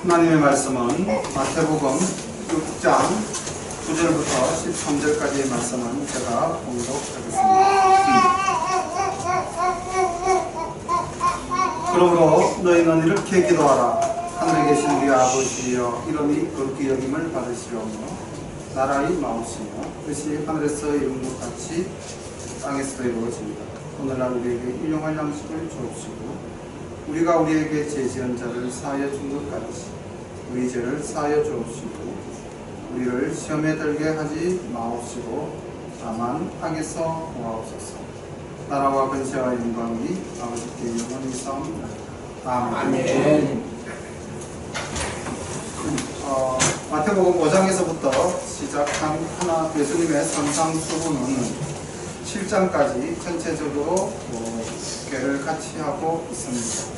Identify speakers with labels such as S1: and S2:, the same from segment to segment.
S1: 하나님의 말씀은 마태복음 6장 9절부터 13절까지의 말씀은 제가 봉독하겠습니다. 그러므로 너희는 이렇게 기도하라. 하늘에 계신 우리 아버지여, 이름이 거룩히 여김을 받으시려며 나라의 마옵시며 뜻이 하늘에서 이룬 것 같이 땅에서도 이루어집니다. 오늘날 우리에게 일용할 양식을 주옵시고 우리가 우리에게 죄지은 자를 사하여 준 것 같이 우리 죄를 사하여 주옵시고 우리를 시험에 들게 하지 마옵시고 다만 악에서 구하옵소서. 나라와 근세와 영광이 아버지께 영원히 있사옵나이다. 아멘. 마태복음 5장에서부터 시작한 예수님의 산상수훈은 7장까지 전체적으로 개를 같이 하고 있습니다.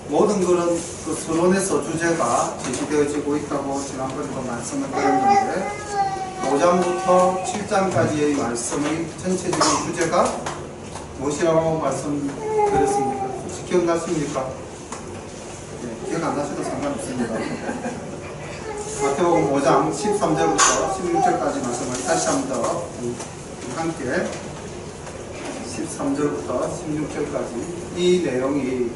S1: 모든 그런 그 서론에서 주제가 제시되어지고 있다고 지난번에도 말씀을 드렸는데 5장부터 7장까지의 말씀의 전체적인 주제가 무엇이라고 말씀드렸습니까? 혹시 기억나십니까? 네, 기억 안 나셔도 상관없습니다. 마태복음 5장 13절부터 16절까지 말씀을 다시 한번 더 함께 13절부터 16절까지 이 내용이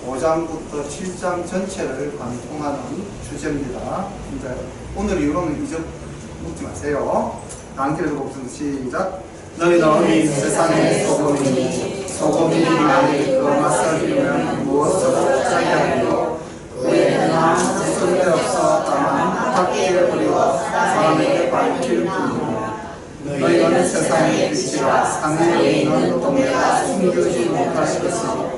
S1: 5장부터 7장 전체를 관통하는 주제입니다. 오늘 이후로는 잊어먹지 마세요. 단계를 읽어보겠습니다. 시작. 너희는 세상의 소금이니 소금이 만일 그 맛을 잃으면 무엇으로 짜리하리요. 그에는 아무 쓸데없어 다만 밖에 버리고 사람에게 밝힐 뿐이니라. 너희는 세상의 빛이라 산에 있는 동네가 숨기지 못할 것이니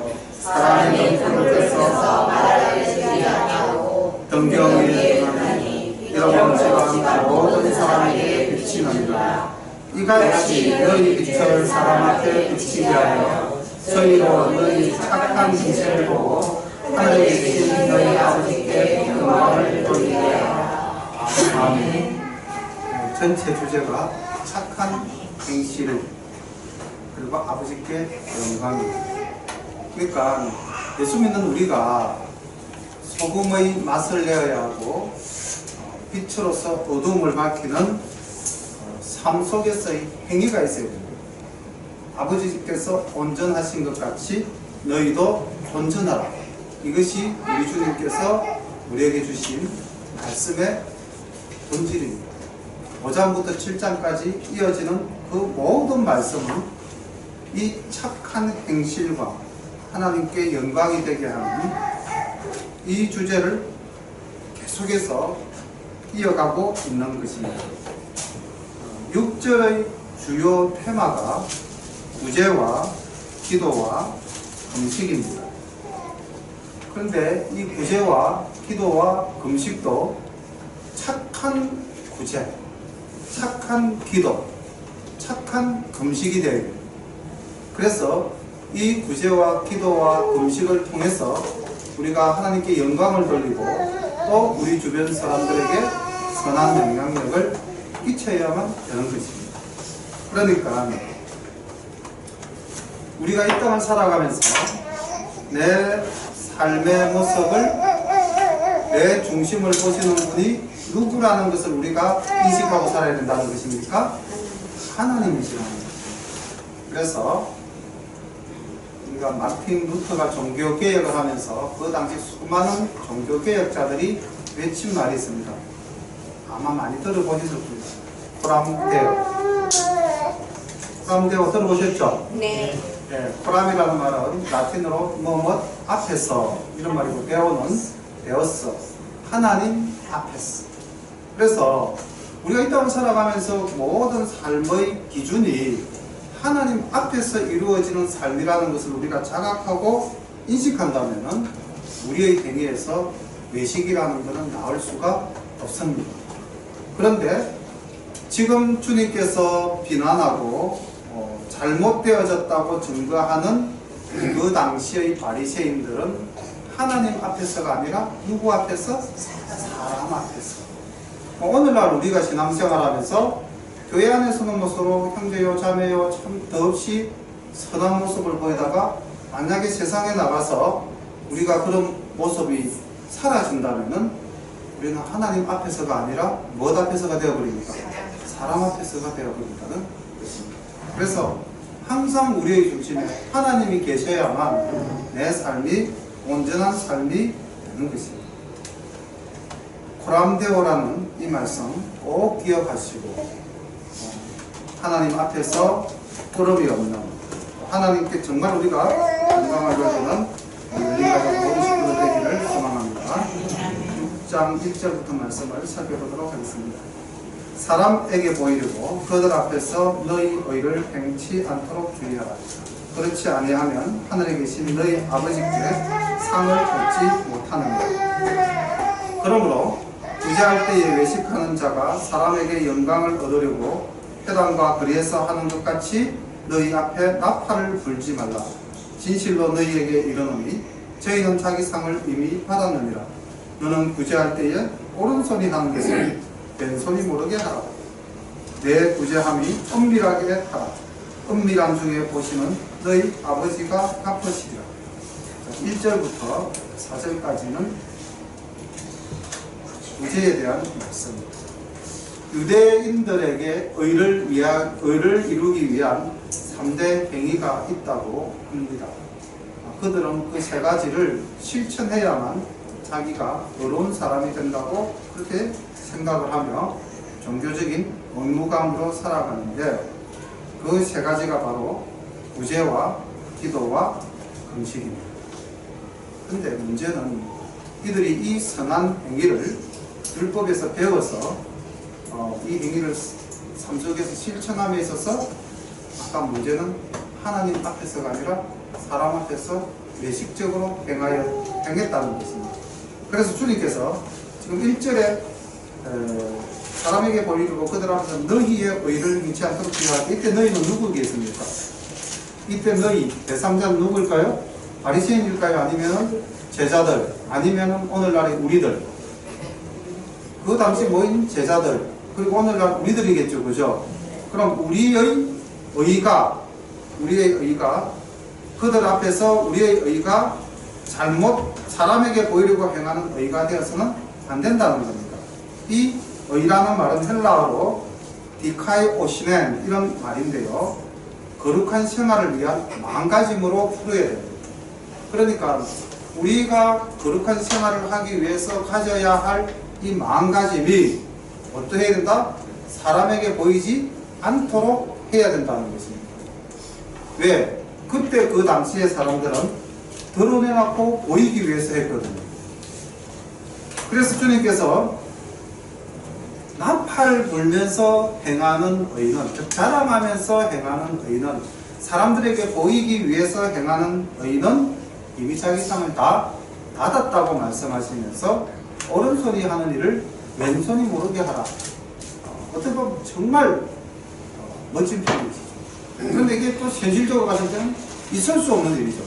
S1: 사람의 눈으로서 말하지 아니하고 등경 위에 두나니 이런 지방 모든 사람에게 비치느니라. 이같이 너희 빛을 사람 앞에 비치게 하여 저희로 너희 착한 행실을 보고 하늘에 계신 너희 아버지께 영광을 돌리게 하라. 아멘. 전체 주제가 착한 행실 그리고 아버지께 영광입니다. 그러니까 예수 믿는 우리가 소금의 맛을 내어야 하고 빛으로서 어두움을 밝히는 삶 속에서의 행위가 있어야 됩니다. 아버지께서 온전하신 것 같이 너희도 온전하라. 이것이 우리 주님께서 우리에게 주신 말씀의 본질입니다. 5장부터 7장까지 이어지는 그 모든 말씀은 이 착한 행실과 하나님께 영광이 되게 하는 이 주제를 계속해서 이어가고 있는 것입니다. 6절의 주요 테마가 구제와 기도와 금식입니다. 그런데 이 구제와 기도와 금식도 착한 구제, 착한 기도, 착한 금식이 되어야 됩니다. 그래서 이 구제와 기도와 금식을 통해서 우리가 하나님께 영광을 돌리고 또 우리 주변 사람들에게 선한 영향력을 끼쳐야만 되는 것입니다. 그러니까 우리가 이 땅을 살아가면서 내 삶의 모습을 내 중심을 보시는 분이 누구라는 것을 우리가 인식하고 살아야 된다는 것입니까? 하나님이시라는 것입니다. 그래서 우리가 마틴 루터가 종교개혁을 하면서 그 당시 수많은 종교개혁자들이 외친 말이 있습니다. 아마 많이 들어보셨을 겁니다. 코람데오. 코람데오 들어보셨죠?
S2: 네.
S1: 네. 코람이라는 말은 라틴어로 뭐뭐 앞에서 이런 말이고 데오는 데오스 하나님 앞에서. 그래서 우리가 이 땅을 살아가면서 모든 삶의 기준이 하나님 앞에서 이루어지는 삶이라는 것을 우리가 자각하고 인식한다면 우리의 행위에서 외식이라는 것은 나올 수가 없습니다. 그런데 지금 주님께서 비난하고 잘못되어졌다고 증거하는 그 당시의 바리새인들은 하나님 앞에서가 아니라 누구 앞에서? 사람 앞에서. 오늘날 우리가 신앙생활하면서 교회 안에서는 모습으로 형제요 자매요 참 더없이 선한 모습을 보이다가 만약에 세상에 나가서 우리가 그런 모습이 사라진다면은 우리는 하나님 앞에서가 아니라 무엇 앞에서가 되어버립니까? 사람 앞에서가 되어버린다는 것입니다. 그래서 항상 우리의 중심에 하나님이 계셔야만 내 삶이 온전한 삶이 되는 것입니다. 코람데오라는 이 말씀 꼭 기억하시고 하나님 앞에서 부러움이 없는 하나님께 정말 우리가 건강을 가지는 열린 가정 모든 식구들 되기를 소망합니다. 6장 1절부터 말씀을 살펴보도록 하겠습니다. 사람에게 보이려고 그들 앞에서 너희 의를 행치 않도록 주의하라. 그렇지 아니하면 하늘에 계신 너희 아버지께 상을 얻지 못하느니라. 그러므로 구제할 때에 외식하는 자가 사람에게 영광을 얻으려고 회당과 거리에서 하는 것 같이 너희 앞에 나팔을 불지 말라. 진실로 너희에게 이르노니 저희는 자기 상을 이미 받았느니라. 너는 구제할 때에 오른손이 하는 것을 왼손이 모르게 하라. 내 구제함이 은밀하게 하라. 은밀한 중에 보시는 너희 아버지가 갚으시리라. 1절부터 4절까지는 구제에 대한 말씀입니다. 유대인들에게 의를 이루기 위한 3대 행위가 있다고 합니다. 그들은 그 세 가지를 실천해야만 자기가 의로운 사람이 된다고 그렇게 생각을 하며 종교적인 의무감으로 살아가는데 그 세 가지가 바로 구제와 기도와 금식입니다. 그런데 문제는 이들이 이 선한 행위를 율법에서 배워서 이 행위를 삶 속에서 실천함에 있어서 아까 문제는 하나님 앞에서가 아니라 사람 앞에서 외식적으로 행했다는 것입니다. 그래서 주님께서 지금 1절에 사람에게 보이려고 그들 앞에서 너희의 의를 행치 않도록 주의하라. 이때 너희는 누구겠습니까? 이때 너희 제3자는 누구일까요? 바리새인일까요? 아니면 제자들? 아니면 오늘날의 우리들? 그 당시 모인 제자들 그리고 오늘날 우리들이겠죠, 그죠? 그럼 우리의 의가 그들 앞에서 우리의 의가 잘못 사람에게 보이려고 행하는 의가 되어서는 안 된다는 겁니다. 이 의라는 말은 헬라어로 디카이오시넨 이런 말인데요. 거룩한 생활을 위한 마음가짐으로 풀어야 됩니다. 그러니까 우리가 거룩한 생활을 하기 위해서 가져야 할 이 마음가짐이 어떻게 해야 된다? 사람에게 보이지 않도록 해야 된다는 것입니다. 왜? 그때 그 당시의 사람들은 드러내놓고 보이기 위해서 했거든요. 그래서 주님께서 나팔 불면서 행하는 의는, 즉 자랑하면서 행하는 의는, 사람들에게 보이기 위해서 행하는 의는 이미 자기 상을 다 받았다고 말씀하시면서 오른손이 하는 일을 왼손이 모르게 하라. 어떻게 보면 정말 멋진 표현이죠. 그런데 이게 또 현실적으로 봤을 때는 있을 수 없는 일이죠.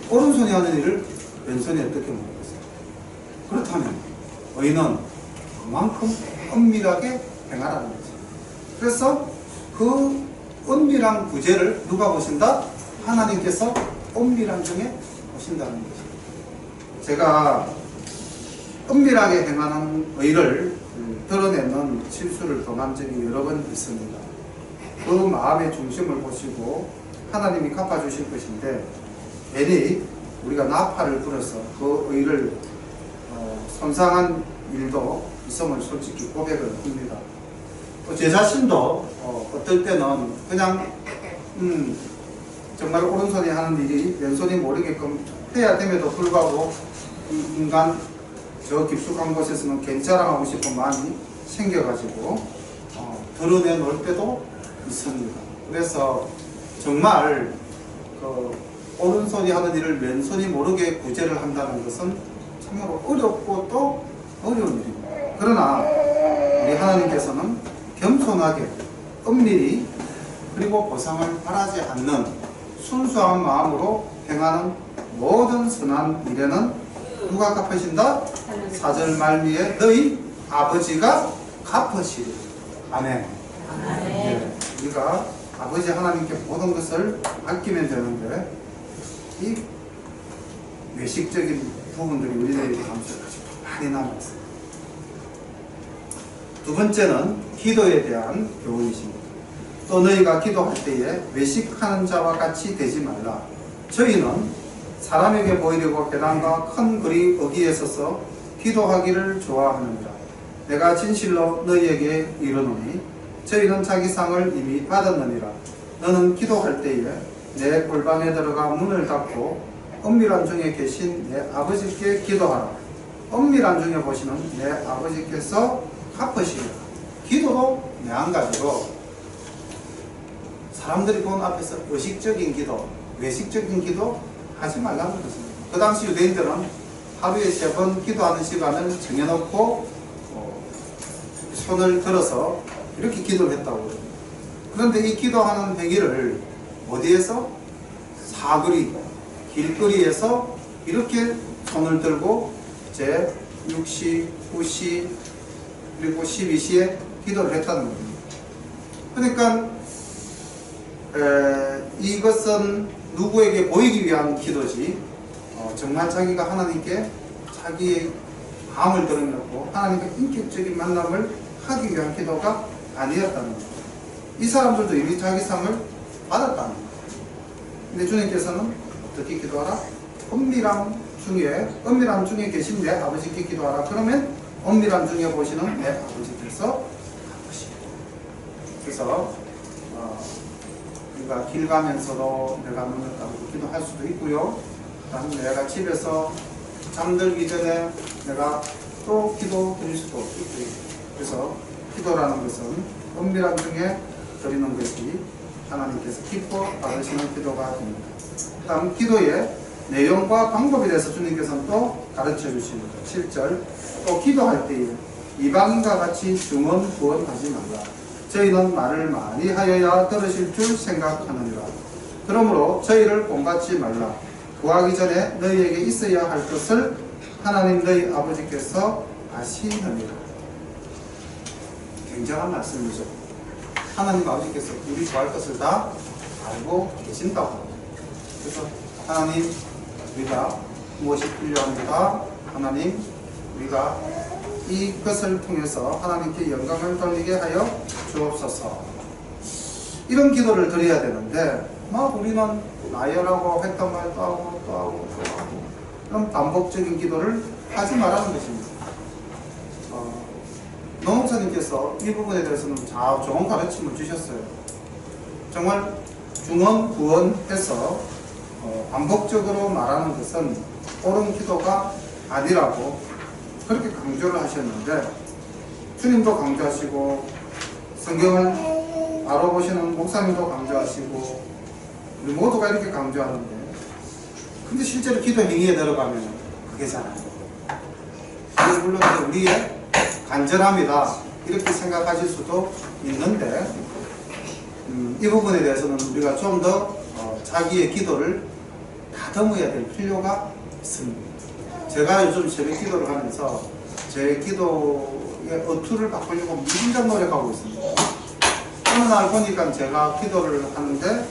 S1: 오른손이 하는 일을 왼손이 어떻게 모르겠어요. 그렇다면 의는 그만큼 은밀하게 행하라는 거죠. 그래서 그 은밀한 구제를 누가 보신다? 하나님께서 은밀한 중에 보신다는 거죠. 제가 은밀하게 행하는 의를 드러내는 실수를 범한 적이 여러 번 있습니다. 그 마음의 중심을 보시고 하나님이 갚아주실 것인데 괜히 우리가 나팔을 불어서 그 의를 손상한 일도 있음을 솔직히 고백을 합니다. 제 자신도 어떨 때는 그냥 정말 오른손이 하는 일이 왼손이 모르게끔 해야 됨에도 불구하고 이 인간 저 깊숙한 곳에서는 괜찮아하고 싶은 마음이 생겨가지고 드러내놓을 때도 있습니다. 그래서 정말 오른손이 하는 일을 왼손이 모르게 구제를 한다는 것은 정말 어렵고 또 어려운 일입니다. 그러나 우리 하나님께서는 겸손하게 은밀히 그리고 보상을 바라지 않는 순수한 마음으로 행하는 모든 선한 일에는 누가 갚으신다? 4절 말미에 너희 아버지가 갚으시리. 아멘. 네, 우리가 아버지 하나님께 모든 것을 맡기면 되는데 이 외식적인 부분들이 우리들에게 마음속에 아주 많이 남아있어요. 두 번째는 기도에 대한 교훈이십니다. 또 너희가 기도할 때에 외식하는 자와 같이 되지 말라. 저희는 사람에게 보이려고 계단과 큰 거리 어귀에 서서 기도하기를 좋아하느니라. 내가 진실로 너희에게 이르노니 저희는 자기 상을 이미 받았느니라. 너는 기도할 때에 내 골방에 들어가 문을 닫고 은밀한 중에 계신 내 아버지께 기도하라. 은밀한 중에 보시는 내 아버지께서 갚으시리라. 기도도 매한가지로 사람들이 본 앞에서 의식적인 기도, 외식적인 기도 하지 말라는 것입니다. 그 당시 유대인들은 하루에 3번 기도하는 시간을 정해놓고 손을 들어서 이렇게 기도를 했다고 합니다. 그런데 이 기도하는 행위를 어디에서? 사거리, 길거리에서 이렇게 손을 들고 제 6시, 9시, 그리고 12시에 기도를 했다는 겁니다. 그러니까 이것은 누구에게 보이기 위한 기도지 정말 자기가 하나님께 자기의 마음을 드러내고 하나님과 인격적인 만남을 하기 위한 기도가 아니었다는 겁니다. 이 사람들도 이미 자기 상을 받았다는 겁니다. 근데 주님께서는 어떻게 기도하라? 은밀한 중에 계신 내 아버지께 기도하라. 그러면 은밀한 중에 보시는 내 아버지께서 갚으시고. 그래서 우리가 길 가면서도 내가 눈을 감고 기도할 수도 있고요. 그다음에 내가 집에서 잠들기 전에 내가 또 기도 드릴 수도 있고요. 그래서 기도라는 것은 은밀한 중에 드리는 것이 하나님께서 기뻐 받으시는 기도가 됩니다. 다음 기도의 내용과 방법에 대해서 주님께서는 또 가르쳐 주십니다. 7절 또 기도할 때에 이방인과 같이 중언부언하지 말라. 저희는 말을 많이 하여야 들으실 줄 생각하느니라. 그러므로 저희를 본받지 말라. 구하기 전에 너희에게 있어야 할 것을 하나님 너희 아버지께서 아시느니라. 굉장한 말씀이죠. 하나님 아버지께서 우리 구할 것을 다 알고 계신다고. 그래서 하나님 우리가 무엇이 필요합니다. 하나님 우리가 이것을 통해서 하나님께 영광을 돌리게 하여 주옵소서. 이런 기도를 드려야 되는데 막 우리는 나열하고 했던 말 또 하고 또 하고 또 하고 그런 반복적인 기도를 하지 말라는 것입니다. 노목사님께서 이 부분에 대해서는 좋은 가르침을 주셨어요. 정말 중언부언해서 반복적으로 말하는 것은 옳은 기도가 아니라고 그렇게 강조를 하셨는데 주님도 강조하시고 성경을 바로 보시는 목사님도 강조하시고 우리 모두가 이렇게 강조하는데 근데 실제로 기도 행위에 들어가면 그게 잘 안 돼요. 물론 우리의 간절함이다 이렇게 생각하실 수도 있는데 이 부분에 대해서는 우리가 좀 더 자기의 기도를 다듬어야 될 필요가 있습니다. 제가 요즘 새벽 기도를 하면서 제 기도의 어투를 바꾸려고 무진장 노력하고 있습니다. 어느 날 보니까 제가 기도를 하는데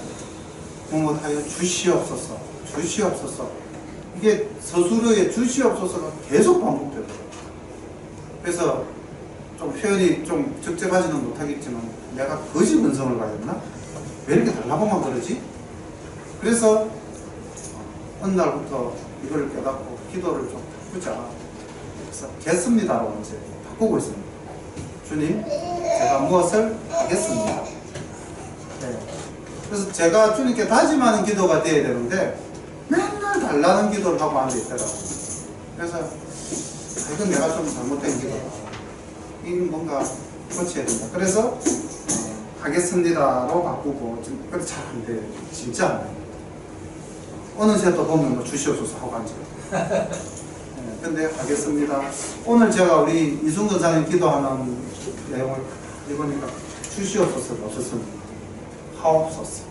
S1: 무엇하여 주시옵소서 주시옵소서 이게 서술어의 주시옵소서가 계속 반복되더라고요. 그래서 좀 표현이 좀 적절하지는 못하겠지만 내가 거짓 근성을 가졌나? 왜 이렇게 달라고만 그러지? 그래서 어느 날부터 이걸 깨닫고 기도를 좀 바꾸자. 그래서 겠습니다라고 이제 바꾸고 있습니다. 주님, 제가 무엇을 하겠습니다. 네. 그래서 제가 주님께 다짐하는 기도가 되어야 되는데 맨날 달라는 기도를 하고 앉아있더라고요. 그래서 이건 내가 좀 잘못된 기도다. 이건 뭔가 고쳐야 된다. 그래서 하겠습니다로 바꾸고 그래도 잘 안 돼요. 진짜 안 돼요. 어느새 또 보면 뭐 주시옵소서 하고 앉아요. 근데 하겠습니다. 오늘 제가 우리 이순 권사님 기도하는 내용을 읽으니까 주시옵소서가 없었습니다. 하옵소서.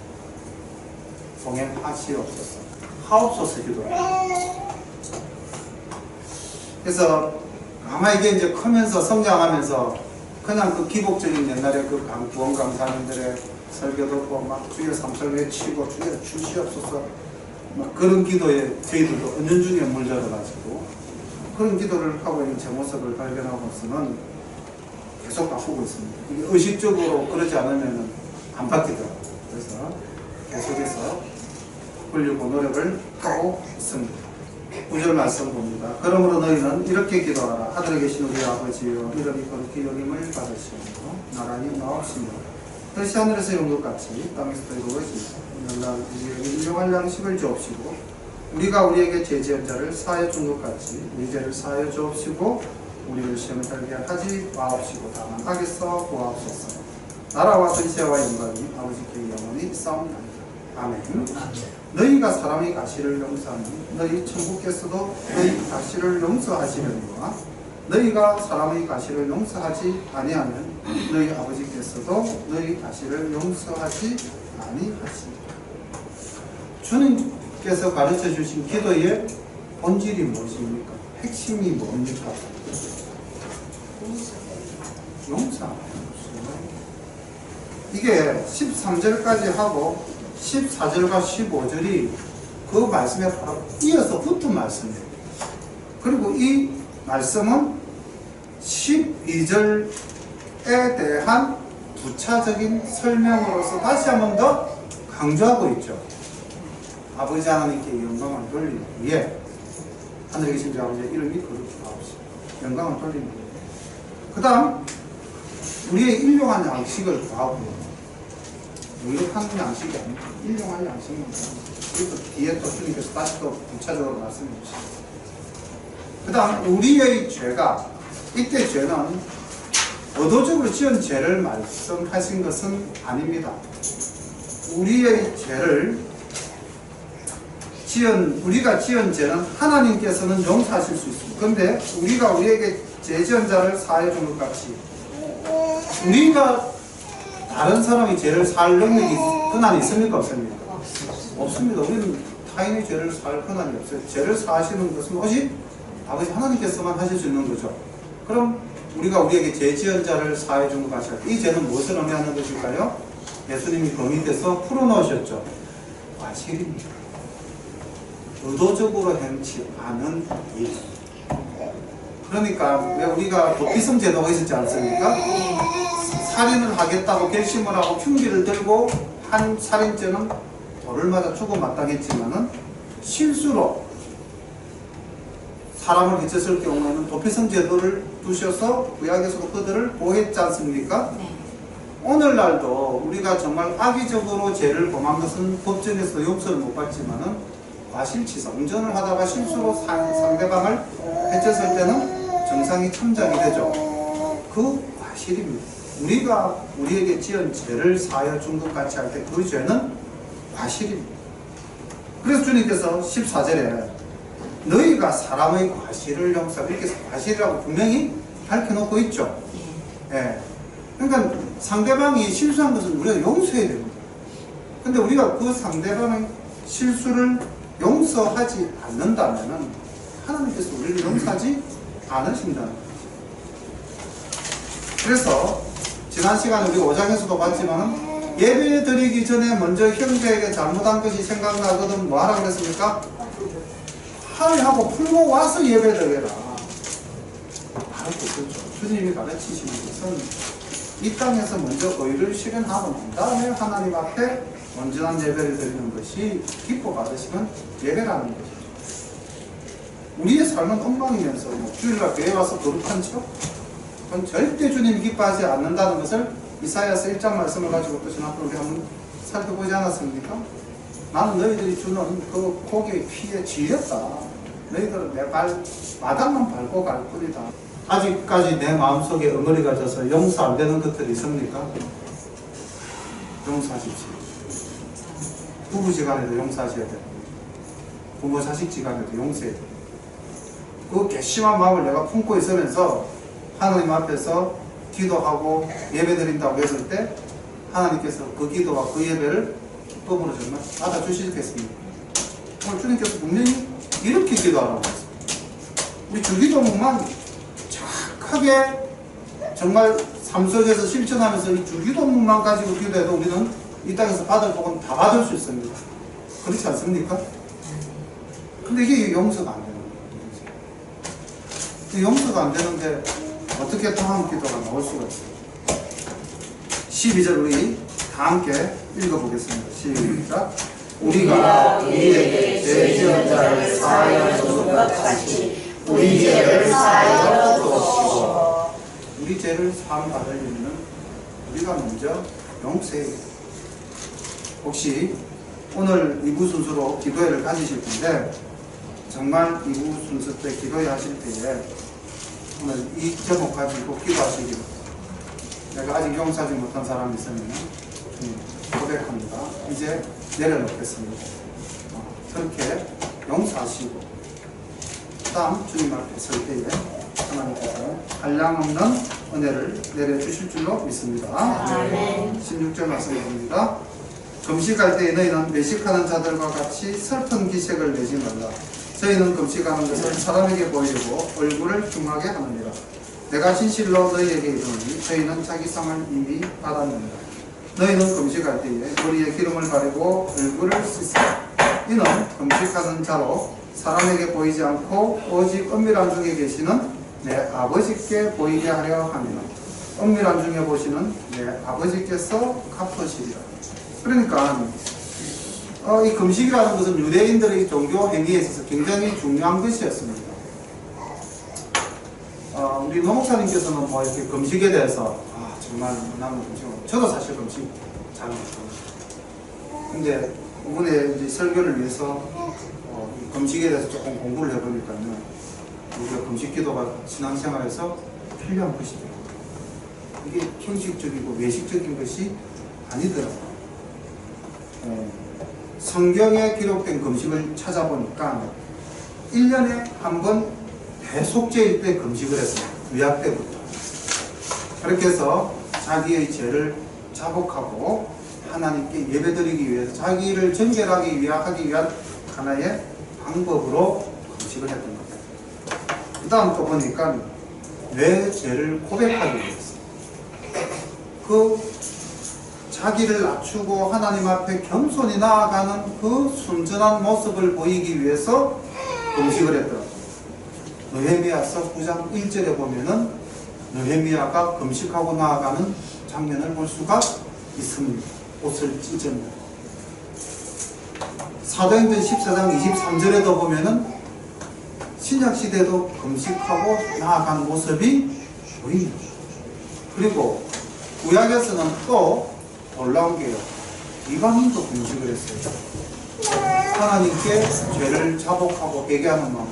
S1: 봉행하시옵소서. 하옵소서 기도해요. 그래서 아마 이게 이제 크면서 성장하면서 그냥 그 기복적인 옛날에 그 구원 강사님들의 설교 듣고 막 주여 삼설 외치고 주여 주시옵소서 뭐 그런 기도에 저희들도 은연중에 물들어가지고 그런 기도를 하고 있는 제 모습을 발견하고서는 계속 바꾸고 있습니다. 이게 의식적으로 그러지 않으면 안 바뀌더라고요. 그래서 계속해서 보려고 노력을 하고 있습니다. 9절 말씀 봅니다. 그러므로 너희는 이렇게 기도하라. 하늘에 계신 우리 아버지여, 이름이 거룩히 여김을 받으시고 나라니 나옵시며 뜻이 하늘에서 이룬 것 같이 땅에서도 이루어지시고 오늘날 우리에게 일용할 양식을 주옵시고 우리가 우리에게 죄지은 자를 사하여 준 것 같이 우리 죄를 사하여 주옵시고 우리를 시험에 들게 하지 마옵시고 다만 악에서 구하옵소서. 나라와 권세와 영광이 아버지께 영원히 있사옵나이다. 아멘. 너희가 사람의 가시를 용서하니 너희 천국께서도 너희 가시를 용서하시려니와 너희가 사람의 가시를 용서하지 아니하면 너희 아버지께서도 너희 가시를 용서하지 아니하시리라. 주님께서 가르쳐 주신 기도의 본질이 무엇입니까? 핵심이 뭡니까? 용서. 이게 13절까지 하고 14절과 15절이 그 말씀에 바로 이어서 붙은 말씀이에요. 그리고 이 말씀은 12절에 대한 부차적인 설명으로서 다시 한 번 더 강조하고 있죠. 아버지 하나님께 영광을 돌리기 위해 하늘에 계신 주 아버지의 이름이 거룩히 하옵시고 영광을 돌리는 거예요. 그 다음 우리의 일용할 양식을 구하고 무력한 양식이 아니고 일용할 양식입니다. 그리고 뒤에 또 주님께서 다시 또 부차적으로 말씀해 주십니다. 그 다음 우리의 죄가, 이때 죄는 의도적으로 지은 죄를 말씀하신 것은 아닙니다. 우리의 죄를 우리가 지은 죄는 하나님께서는 용서하실 수 있습니다. 그런데 우리가 우리에게 죄 지은 자를 사하여 준 것 같이 우리가 다른 사람이 죄를 살 능력이 권한이 있습니까? 없습니까? 없습니다. 우리는 타인의 죄를 살 권한이 없어요. 죄를 사하시는 것은 오직 아버지 하나님께서만 하실 수 있는 거죠. 그럼 우리가 우리에게 죄 지은 자를 사하여 준 것 같이 이 죄는 무엇을 의미하는 것일까요? 예수님이 그 밑에서 풀어놓으셨죠. 과실입니다. 의도적으로 행치 않은 일. 그러니까 왜 우리가 도피성 제도가 있었지 않습니까? 살인을 하겠다고 결심을 하고 흉기를 들고 한 살인죄는 돌을 맞아 죽어 마땅했지만은 실수로 사람을 해쳤을 경우에는 도피성 제도를 두셔서 구약에서도 그들을 보호했지 않습니까? 네. 오늘날도 우리가 정말 악의적으로 죄를 범한 것은 법정에서 용서를 못 받지만은 과실치사, 운전을 하다가 실수로 상대방을 해쳤을 때는 정상이 참작이 되죠. 그 과실입니다. 우리가 우리에게 지은 죄를 사하여 준 것 같이 할 때 그 죄는 과실입니다. 그래서 주님께서 14절에 너희가 사람의 과실을 용서하고 이렇게 과실이라고 분명히 밝혀놓고 있죠. 예. 그러니까 상대방이 실수한 것은 우리가 용서해야 됩니다. 근데 우리가 그 상대방의 실수를 용서하지 않는다면 하나님께서 우리를 용서하지 않으신다는 거죠. 그래서 지난 시간에 우리 5장에서도 봤지만 예배 드리기 전에 먼저 형제에게 잘못한 것이 생각나거든 뭐 하라 그랬습니까? 화해하고 풀고 와서 예배 드려라. 바로 그거죠. 주님이 가르치시는 것은 이 땅에서 먼저 의를 실현하고 난 다음에 하나님 앞에 온전한 예배를 드리는 것이 기뻐 받으시는 예배라는 거죠. 우리의 삶은 엉망이면서 주일날 교회 와서 거룩한 척? 그건 절대 주님이 기뻐하지 않는다는 것을 이사야서 1장 말씀을 가지고 또 지난번에 우리 한번 살펴보지 않았습니까? 나는 너희들이 주는 그 고기의 피에 질렸다. 너희들은 내 마당만 밟고 갈 뿐이다. 아직까지 내 마음속에 응어리가 져서 용서 안 되는 것들이 있습니까? 용서하십시오. 부부지간에도 용서하셔야 돼요. 부모 자식지간에도 용서해야 돼요. 그 괘씸한 마음을 내가 품고 있으면서 하나님 앞에서 기도하고 예배드린다고 했을 때 하나님께서 그 기도와 그 예배를 기쁨으로 정말 받아주시겠습니다. 오늘 주님께서 분명히 이렇게 기도하라고 했습니다. 우리 주기도문만 착하게 정말 삶 속에서 실천하면서 이 주기도문만 가지고 기도해도 우리는 이 땅에서 받을 복은 다 받을 수 있습니다. 그렇지 않습니까? 근데 이게 용서가 안 되는 거예요. 용서가 안 되는데 어떻게 다음 기도가 나올 수가 있어요? 12절 우리 다 함께 읽어보겠습니다. 시작. 우리가 우리에게 죄 지은 자를 사하여 주는 것 같이 우리 죄를 사하여 주옵시고. 우리 죄를 사함 받으려면 우리가 먼저 용서해야 돼요. 혹시 오늘 2부 순서로 기도회를 가지실 텐데 정말 2부 순서 때 기도회 하실 때에 오늘 이 제목 가지고 기도하시기로, 내가 아직 용서하지 못한 사람이 있으면 고백합니다. 이제 내려놓겠습니다. 그렇게 용서하시고 그 다음 주님 앞에 설 때에 하나님께서 한량없는 은혜를 내려주실 줄로 믿습니다.
S2: 아멘.
S1: 16절 말씀입니다. 금식할 때에 너희는 외식하는 자들과 같이 슬픈 기색을 내지 말라. 저희는 금식하는 것을 사람에게 보이려고 얼굴을 흉하게 하느니라. 내가 진실로 너희에게 이르노니 저희는 자기 상을 이미 받았느니라. 너희는 금식할 때에 머리에 기름을 바르고 얼굴을 씻으라. 이는 금식하는 자로 사람에게 보이지 않고 오직 은밀한 중에 계시는 내 아버지께 보이게 하려 함이라. 은밀한 중에 보시는 내 아버지께서 갚으시리라. 그러니까 이 금식이라는 것은 유대인들의 종교 행위에 있어서 굉장히 중요한 것이었습니다. 우리 노목사님께서는 뭐 이렇게 금식에 대해서 정말 나는 금식, 저도 사실 금식 잘 못합니다. 근데 이번에 이제 설교를 위해서 금식에 대해서 조금 공부를 해보니까요, 우리가 금식 기도가 신앙생활에서 필요한 것이더라고요. 이게 형식적이고 외식적인 것이 아니더라고요. 성경에 기록된 금식을 찾아보니까 1년에 한 번 대속죄일 때 금식을 했습니다. 구약 때부터. 그렇게 해서 자기의 죄를 자복하고 하나님께 예배드리기 위해서 자기를 정결하기 위한 하나의 방법으로 금식을 했던 겁니다. 그 다음 또 보니까 내 죄를 고백하기 위해서 자기를 낮추고 하나님 앞에 겸손히 나아가는 그 순전한 모습을 보이기 위해서 금식을 했더라고요. 느헤미야서 9장 1절에 보면은 느헤미야가 금식하고 나아가는 장면을 볼 수가 있습니다. 옷을 찢으며. 사도행전 14장 23절에도 보면은 신약시대도 금식하고 나아가는 모습이 보입니다. 그리고 구약에서는 또 놀라운 게요, 이방인도 금식을 했어요. 하나님께 죄를 자복하고 회개하는 마음.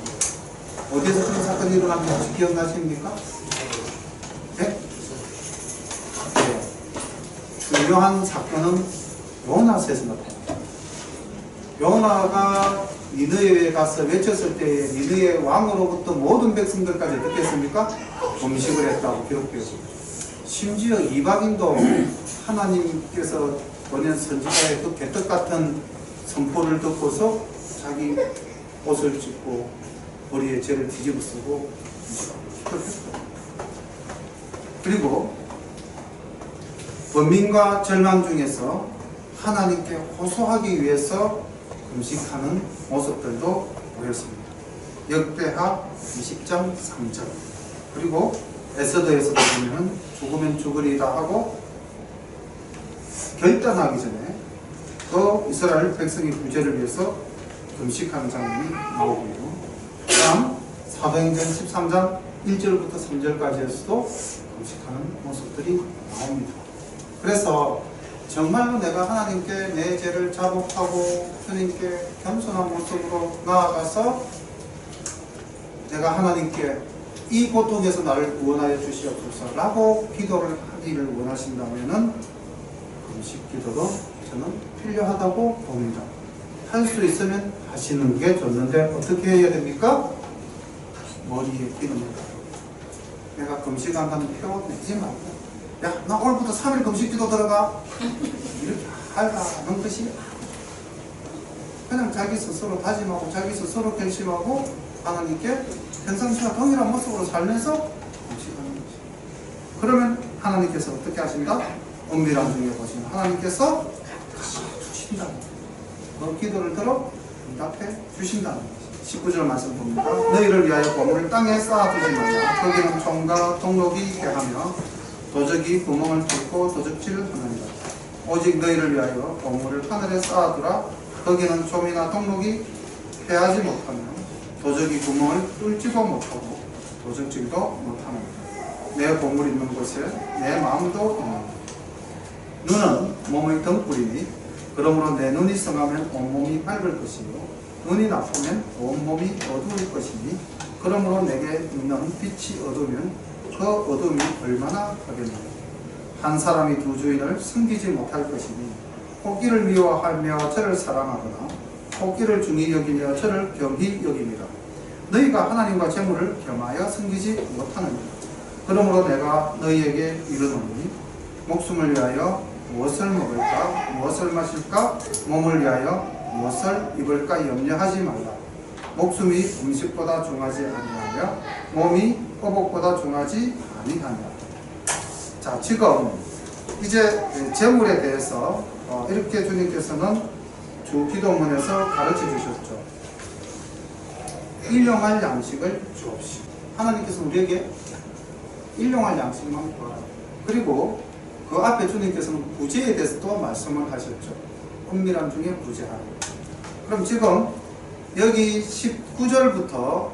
S1: 어디에서 그런 사건이 일어났는지 혹시 기억나십니까? 네? 네. 중요한 사건은 요나서에서 나타납니다. 요나가 니느웨에 가서 외쳤을 때 니느웨 왕으로부터 모든 백성들까지 어떻게 했습니까? 금식을 했다고 기록되어 있습니다. 심지어 이방인도 하나님께서 보낸 선지자의 그 개떡 같은 선포를 듣고서 자기 옷을 찢고 머리에 죄를 뒤집어 쓰고 기도했어요. 그리고 번민과 절망 중에서 하나님께 호소하기 위해서 금식하는 모습들도 보였습니다. 역대하 20장 3절. 그리고 에스더에서도 보면 죽으면 죽으리다 하고 결단하기 전에 또 이스라엘 백성의 구제를 위해서 금식하는 장면이 나오고요. 다음 사도행전 13장 1절부터 3절까지에서도 금식하는 모습들이 나옵니다. 그래서 정말로 내가 하나님께 내 죄를 자복하고 하나님께 겸손한 모습으로 나아가서 내가 하나님께 이 고통에서 나를 구원하여 주시옵소서 라고 기도를 하기를 원하신다면 금식 기도도 저는 필요하다고 봅니다. 할 수 있으면 하시는 게 좋는데 어떻게 해야 됩니까? 머리에 기름을 바르고. 내가 금식한다는 표 내지 말고, 야, 나 오늘부터 3일 금식 기도 들어가, 이렇게 하라는 것이 그냥 자기 스스로 다짐하고 자기 스스로 결심하고 하나님께 평상시와 동일한 모습으로 살면서 금식하는 거지. 그러면 하나님께서 어떻게 하신다? 은밀한 중에 보시면 하나님께서 다 주신다는 거예요. 너 기도를 들어 응답해 주신다는 거지. 19절 말씀 봅니다. 너희를 위하여 보물을 땅에 쌓아두지 말라. 거기는 총과 동록이 있게 하며 도적이 구멍을 뚫고 도적질을 하느니라. 오직 너희를 위하여 보물을 하늘에 쌓아두라. 거기는 좀이나 동록이 패하지 못하며 도적이 구멍을 뚫지도 못하고 도적질도 못하느니라. 내 보물 있는 곳에 내 마음도 있느니라. 눈은 몸의 등불이니 그러므로 내 눈이 성하면 온몸이 밝을 것이요 눈이 나쁘면 온몸이 어두울 것이니 그러므로 내게 있는 빛이 어두우면 그 어둠이 얼마나 하겠느냐. 한 사람이 두 주인을 섬기지 못할 것이니 토끼를 미워하며 저를 사랑하거나 토끼를 중히 여기며 저를 경히 여김이라. 너희가 하나님과 재물을 겸하여 섬기지 못하느니라. 그러므로 내가 너희에게 이르노니 목숨을 위하여 무엇을 먹을까 무엇을 마실까 몸을 위하여 무엇을 입을까 염려하지 말라. 목숨이 음식보다 중하지 아니하며 몸이 어복보다 중하지 아니하냐. 자, 지금 이제 재물에 대해서 이렇게 주님께서는 주 기도문에서 가르쳐 주셨죠. 일용할 양식을 주옵시고. 하나님께서 우리에게 일용할 양식만 구하라. 그리고 그 앞에 주님께서는 부재에 대해서도 말씀을 하셨죠. 은밀한 중에 부재하라. 그럼 지금 여기 19절부터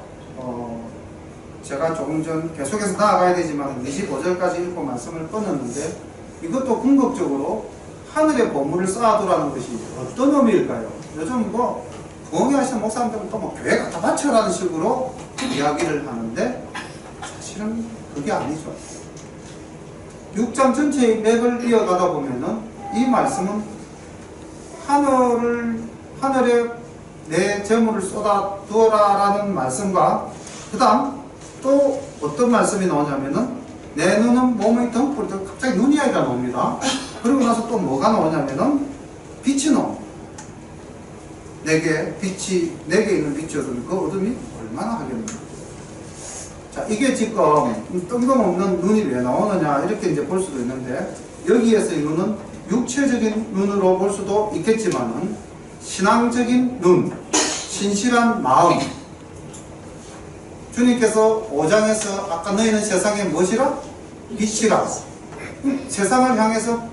S1: 제가 조금 전 계속해서 나아가야 되지만 25절까지 읽고 말씀을 끊었는데 이것도 궁극적으로 하늘의 보물을 쌓아두라는 것이 어떤 의미일까요? 요즘 뭐 부흥회하시는 목사님들은 또 뭐 교회 갖다 바쳐라는 식으로 이야기를 하는데 사실은 그게 아니죠. 6장 전체의 맥을 이어가다 보면은 이 말씀은 하늘에 내 재물을 쏟아두어라라는 말씀과 그 다음 또 어떤 말씀이 나오냐면은 내 눈은 몸의 등불, 갑자기 눈 이야기가 나옵니다. 그리고 나서 또 뭐가 나오냐면은 빛이 나옵니다. 내게 있는 빛이 어두우면 그 어둠이 얼마나 하겠는가. 자, 이게 지금 뜬금없는 눈이 왜 나오느냐 이렇게 이제 볼 수도 있는데 여기에서 이 눈은 육체적인 눈으로 볼 수도 있겠지만은 신앙적인 눈, 신실한 마음. 주님께서 5장에서 아까 너희는 세상에 무엇이라? 빛이라. 세상을 향해서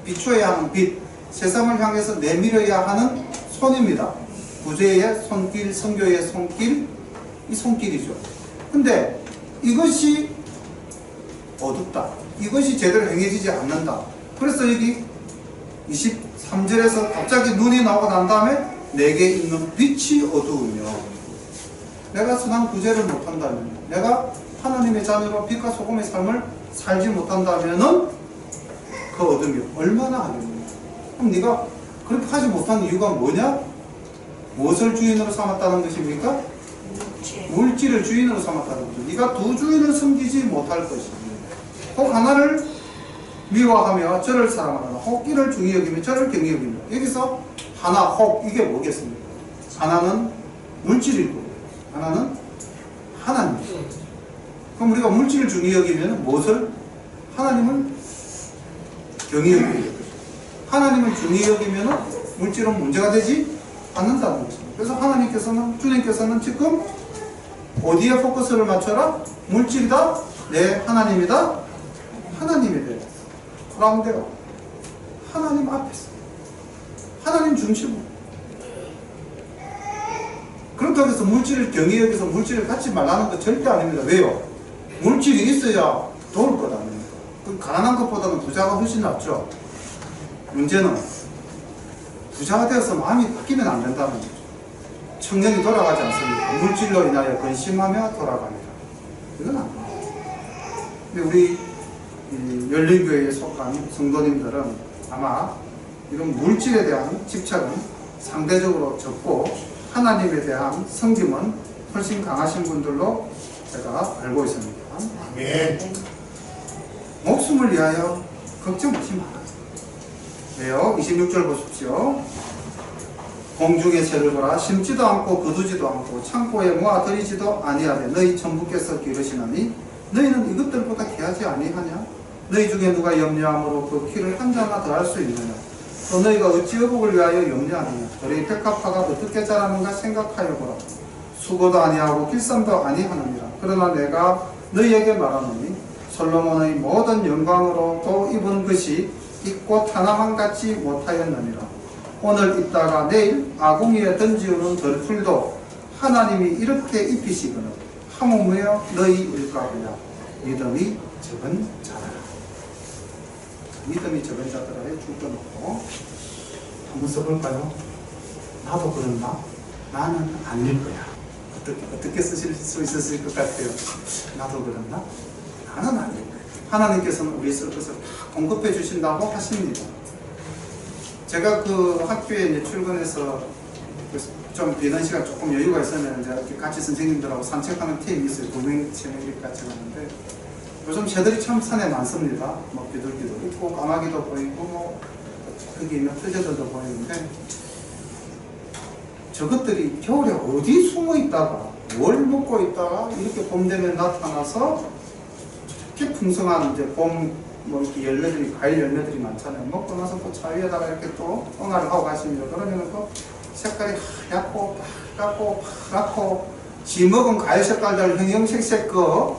S1: 비추어야 하는 빛, 세상을 향해서 내밀어야 하는 손입니다. 구제의 손길, 선교의 손길, 이 손길이죠. 근데 이것이 어둡다. 이것이 제대로 행해지지 않는다. 그래서 여기 23절에서 갑자기 눈이 나오고 난 다음에 내게 있는 빛이 어두우며 내가 선한 구제를 못한다면 내가 하나님의 자녀로 빛과 소금의 삶을 살지 못한다면은 그 어둠이 얼마나 하겠느냐. 그럼 네가 그렇게 하지 못한 이유가 뭐냐? 무엇을 주인으로 삼았다는 것입니까? 물질을 주인으로 삼았다는 거죠. 네가 두 주인을 섬기지 못할 것입니다. 혹 하나를 미워하며 저를 사랑하거나 혹 이를 중히 여기며 저를 경히 여기며 여기서 하나 혹 이게 뭐겠습니까? 하나는 물질이고 하나는 하나님이죠. 그럼 우리가 물질을 중히 여기면 무엇을? 하나님을 경히 여기게 되죠. 하나님을 중히 여기면 물질은 문제가 되지 않는다는 것입니다. 그래서 주님께서는 지금 어디에 포커스를 맞춰라? 물질이다? 네, 하나님이다? 하나님에 대해 그런데요, 하나님 앞에서 하나님 중심으로. 그렇다고 해서 물질을 경히 여기서 물질을 갖지 말라는 거 절대 아닙니다. 왜요? 물질이 있어야 도울 것 아닙니까? 가난한 것보다는 부자가 훨씬 낫죠. 문제는 부자가 되어서 마음이 바뀌면 안 된다는 거죠. 청년이 돌아가지 않습니까? 물질로 인하여 근심하며 돌아갑니다. 이건 안 됩니다. 근데 우리 열린교회에 속한 성도님들은 아마 이런 물질에 대한 집착은 상대적으로 적고 하나님에 대한 섬김은 훨씬 강하신 분들로 제가 알고 있습니다.
S2: 아멘.
S1: 목숨을 위하여 걱정하지 마라. 왜요? 26절 보십시오. 공중의 새를 보라. 심지도 않고 거두지도 않고 창고에 모아들이지도 아니하되 너희 천부께서 기르시나니 너희는 이것들보다 귀하지 아니하냐? 너희 중에 누가 염려함으로 그 키를 한 자나 더할 수 있느냐? 또 너희가 어찌 의복을 위하여 염려하느냐? 너희 백합화가 어떻게 자라는가 생각하여 보라. 수고도 아니하고 길쌈도 아니하느니라. 그러나 내가 너희에게 말하노니 솔로몬의 모든 영광으로 또 입은 것이 이 꽃 하나만 같지 못하였느니라. 오늘 있다가 내일 아궁이에 던지우는 덜풀도 하나님이 이렇게 입히시거늘 하물며 너희일까 보냐. 믿음이 적은 자들아. 믿음이 적은 자들아에 묶어놓고 한번 써볼까요? 나도 그런가? 나는 아닐 거야. 어떻게 쓰실 수 있었을 것 같아요? 나도 그런가? 나는 아닐 거야. 하나님께서는 우리 쓸 것을 다 공급해 주신다고 하십니다. 제가 그 학교에 이제 출근해서 좀 비는 시간 조금 여유가 있으면 이제 이렇게 같이 선생님들하고 산책하는 팀이 있어요. 동행체험이 같이 가는데 요즘 새들이 참 산에 많습니다. 뭐 비둘기도 있고 까마귀도 보이고 뭐 거기 있는 트제들도 보이는데 저것들이 겨울에 어디 숨어 있다가 뭘 먹고 있다가 이렇게 봄 되면 나타나서 이렇게 풍성한 이제 봄 뭐 이렇게 열매들이 과일 열매들이 많잖아요. 먹고 나서 또 차 위에다가 이렇게 또 응아를 하고 가십니다. 그러면 그 색깔이 하얗고 빨갛고 파랗고 지 먹은 과일 색깔들 형형색색 그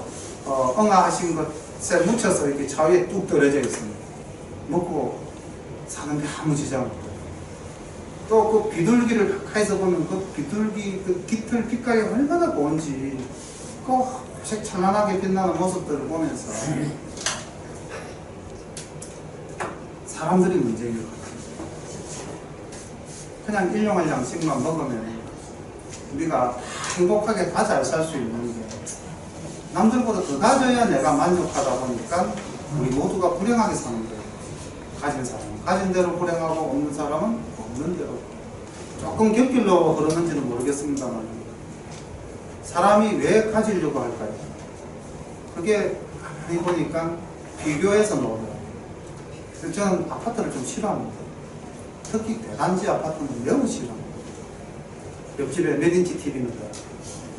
S1: 응아하신 것에 묻혀서 이렇게 차 위에 뚝 떨어져 있습니다. 먹고 사는데 아무 지장 없고 또 그 비둘기를 가까이서 보면 그 비둘기 그 깃털 빛깔이 얼마나 고운지 그 색 찬란하게 빛나는 모습들을 보면서 사람들이 문제인 것 같아요. 그냥 일용할 양식만 먹으면 우리가 행복하게 다 잘 살 수 있는 게 남들보다 더 가져야 내가 만족하다 보니까 우리 모두가 불행하게 사는 거예요. 가진 사람은 가진 대로 불행하고 없는 사람은 없는 대로. 조금 곁길로 흐르는지는 모르겠습니다만 사람이 왜 가지려고 할까요? 그게 가만히 보니까 비교해서 나오더라고요. 저는 아파트를 좀 싫어합니다. 특히 대단지 아파트는 매우 싫어합니다. 옆집에 몇 인치 TV인데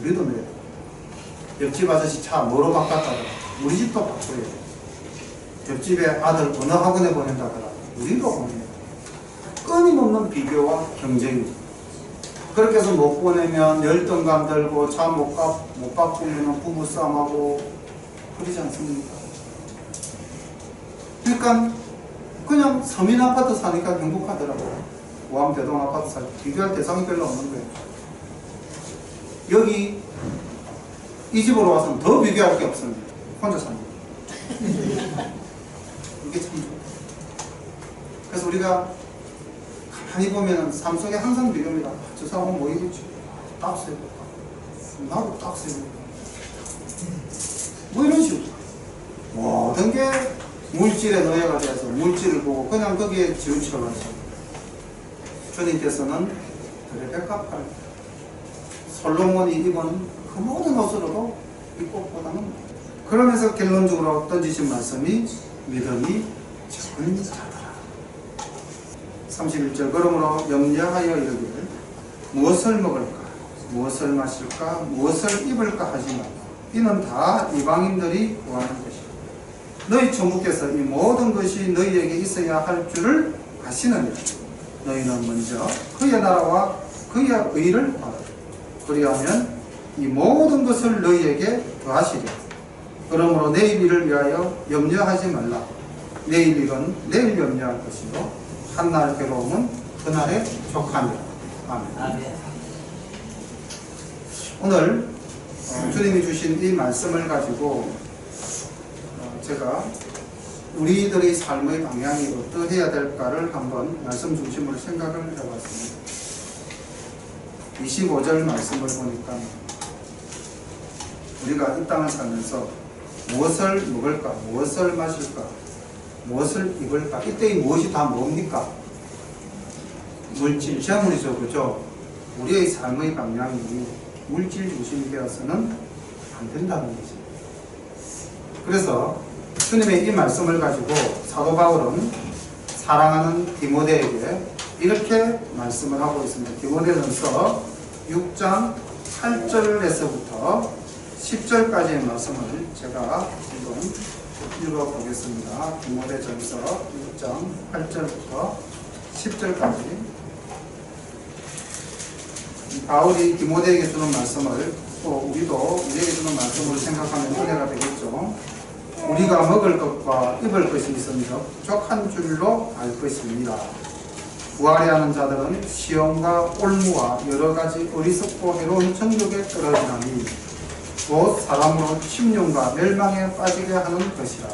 S1: 우리도 내요. 옆집 아저씨 차 뭐로 바꿨다더라. 우리 집도 바꿔야 돼. 옆집에 아들 어느 학원에 보낸다더라. 우리도 보내야 돼. 끊임없는 비교와 경쟁이죠. 그렇게 해서 못 보내면 열등감 들고 차 못 바꾸면 부부싸움하고 그러지 않습니까? 그러니까 그냥 서민 아파트 사니까 행복하더라고요. 모함 대동 아파트 사니까 비교할 대상이 별로 없는 거예요. 여기 이 집으로 와서는 더 비교할 게 없습니다. 혼자 삽니다. 이게 참 좋아요. 그래서 우리가 가만히 보면 삶 속에 항상 비교입니다. 저 사람은 뭐 입을지 딱 세볼까? 나도 딱 세볼까? 뭐 이런 식으로 모든 게 물질에 노예가 돼서 물질을 보고 그냥 거기에 지우쳐가지고 주님께서는 그래 백합할 솔로몬이 입은 그 모든 옷으로도 이 꽃보다는 그러면서 결론적으로 던지신 말씀이 믿음이 적은 자더라. 31절 그러므로 염려하여 이르기를 무엇을 먹을까 무엇을 마실까 무엇을 입을까 하지 말라. 이는 다 이방인들이 구하는 것이다. 너희 천부께서 이 모든 것이 너희에게 있어야 할 줄을 아시느니라. 너희는 먼저 그의 나라와 그의 의를 바라라. 그리하면 이 모든 것을 너희에게 더하시리라. 그러므로 내일 일을 위하여 염려하지 말라. 내일 일은 내일 염려할 것이요 한날 괴로움은 그날에 족하니라. 아멘. 아멘. 오늘 주님이 주신 이 말씀을 가지고 제가 우리들의 삶의 방향이 어떠해야 될까를 한번 말씀 중심으로 생각을 해봤습니다. 25절 말씀을 보니까 우리가 이 땅을 살면서 무엇을 먹을까, 무엇을 마실까, 무엇을 입을까, 이때의 무엇이 다 뭡니까? 물질, 재물이죠. 그죠? 우리의 삶의 방향이 물질 중심이 되어서는 안 된다는 거죠. 그래서 주님의 이 말씀을 가지고 사도 바울은 사랑하는 디모데에게 이렇게 말씀을 하고 있습니다. 디모데전서 6장 8절에서부터 10절까지의 말씀을 제가 한번 읽어보겠습니다. 디모데전서 6장 8절부터 10절까지 바울이 디모데에게 주는 말씀을 또 우리도 우리에게 주는 말씀을 생각하면 은혜가 되겠죠. 우리가 먹을 것과 입을 것이 있은즉 족한 줄로 알 것입니다. 부활해 하는 자들은 시험과 올무와 여러 가지 어리석고 해로운 정욕에 떨어지나니 곧 사람으로 침륜과 멸망에 빠지게 하는 것이라.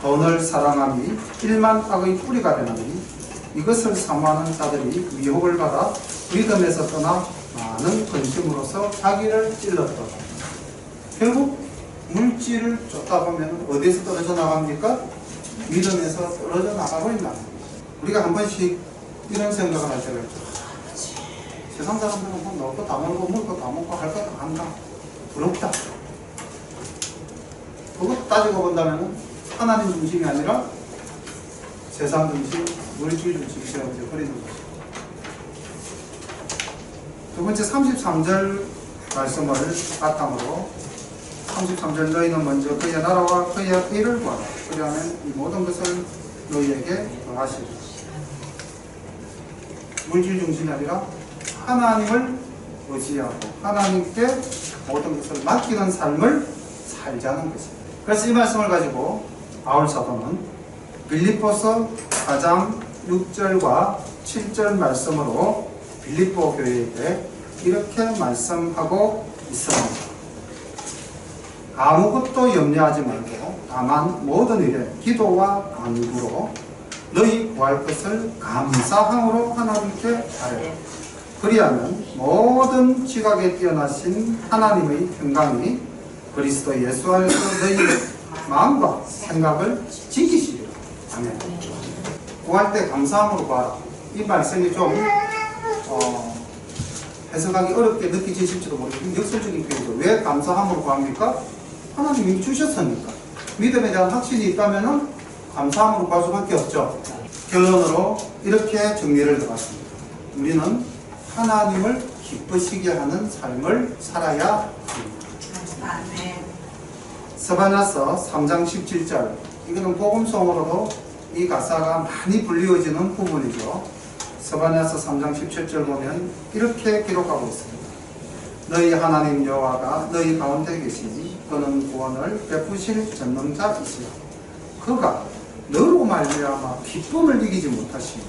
S1: 돈을 사랑함이 일만 악의 뿌리가 되나니 이것을 사모하는 자들이 미혹을 받아 믿음에서 떠나 많은 근심으로서 자기를 찔렀더라. 결국 물질을 쫓다 보면 어디에서 떨어져 나갑니까? 믿음에서 떨어져 나가버린다. 우리가 한 번씩 이런 생각을 할 때가 있죠. 세상 사람들은 뭐 먹고 다 먹고 먹고 다 먹고 할 거 다 한다. 부럽다. 그것 따지고 본다면 하나님 중심이 아니라 세상 중심, 물질 중심이 버리는 거죠. 두 번째 33절 말씀을 바탕으로 33절 너희는 먼저 그의 나라와 그의 의를 구하라. 그리하면 이 모든 것을 너희에게 더하시리라. 물질 중심이 아니라 하나님을 의지하고 하나님께 모든 것을 맡기는 삶을 살자는 것입니다. 그래서 이 말씀을 가지고 바울 사도는 빌립보서 4장 6절과 7절 말씀으로 빌립보 교회에게 이렇게 말씀하고 있습니다. 아무것도 염려하지 말고 다만 모든 일에 기도와 간구로 너희 구할 것을 감사함으로 하나님께 아뢰라. 그리하면 모든 지각에 뛰어나신 하나님의 평강이 그리스도 예수 안에서 너희의 마음과 생각을 지키시리라. 아멘. 구할 때 감사함으로 구하라. 이 말씀이 좀 해석하기 어렵게 느껴지실지도 모르겠는데 역설적인 표현이죠. 왜 감사함으로 구합니까? 하나님이 주셨으니까. 믿음에 대한 확신이 있다면 감사함으로 구할 수밖에 없죠. 결론으로 이렇게 정리를 해봤습니다. 우리는 하나님을 기쁘시게 하는 삶을 살아야 합니다. 스바냐서 3장 17절, 이거는 복음송으로도 이 가사가 많이 불리워지는 부분이죠. 스바냐서 3장 17절 보면 이렇게 기록하고 있습니다. 너희 하나님 여호와가 너희 가운데 계시니 그는 구원을 베푸실 전능자이시라. 그가 너로 말미암아 기쁨을 이기지 못하시며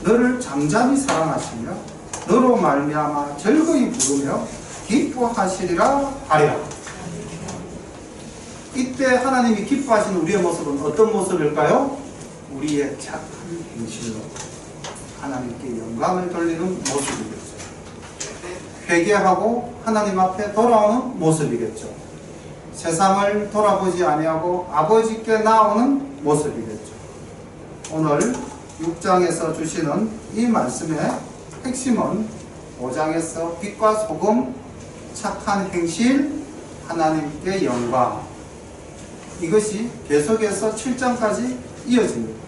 S1: 너를 잠잠히 사랑하시며 너로 말미암아 즐거이 부르며 기뻐하시리라 하리라. 이때 하나님이 기뻐하시는 우리의 모습은 어떤 모습일까요? 우리의 착한 행실로 하나님께 영광을 돌리는 모습이겠죠. 회개하고 하나님 앞에 돌아오는 모습이겠죠. 세상을 돌아보지 아니하고 아버지께 나오는 모습이겠죠. 오늘 6장에서 주시는 이 말씀의 핵심은 5장에서 빛과 소금, 착한 행실, 하나님께 영광, 이것이 계속해서 7장까지 이어집니다.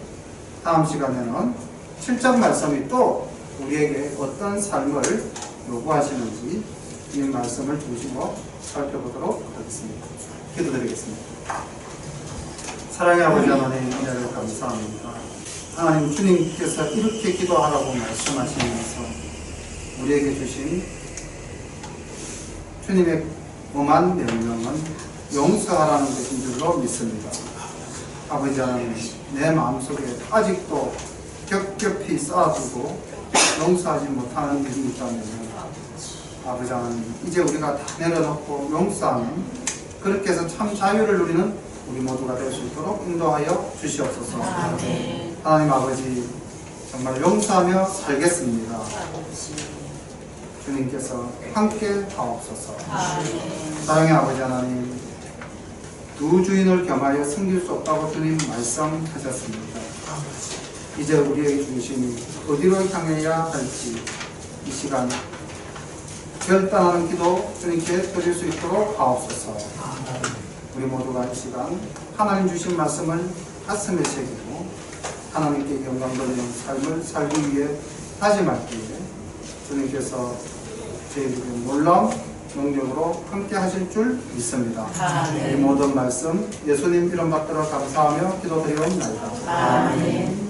S1: 다음 시간에는 7장 말씀이 또 우리에게 어떤 삶을 요구하시는지 이 말씀을 중심으로 살펴보도록 하겠습니다. 기도드리겠습니다. 사랑의 아버지 하나님, 은혜를 감사합니다. 하나님, 주님께서 이렇게 기도하라고 말씀하시면서 우리에게 주신 주님의 엄한 명령은 용서하라는 것인 줄로 믿습니다. 아버지 하나님, 내 마음속에 아직도 겹겹이 쌓아두고 용서하지 못하는 일이 있다면 아버지 하나님, 이제 우리가 다 내려놓고 용서하는, 그렇게 해서 참 자유를 누리는 우리 모두가 될 수 있도록 인도하여 주시옵소서. 하나님 아버지, 정말 용서하며 살겠습니다. 주님께서 함께 하옵소서. 사랑의 아버지 하나님, 두 주인을 겸하여 섬길 수 없다고 주님 말씀하셨습니다. 이제 우리의 중심이 어디로 향해야 할지 이 시간 결단하는 기도 주님께 드릴 수 있도록 하옵소서. 우리 모두가 이 시간 하나님 주신 말씀을 가슴에 새기고 하나님께 영광 돌리는 삶을 살기 위해 다짐할기에 주님께서 저희들에게 놀라운 능력으로 함께 하실 줄 믿습니다. 이 모든 말씀 예수님 이름 받들어 감사하며 기도드리옵나이다. 아멘.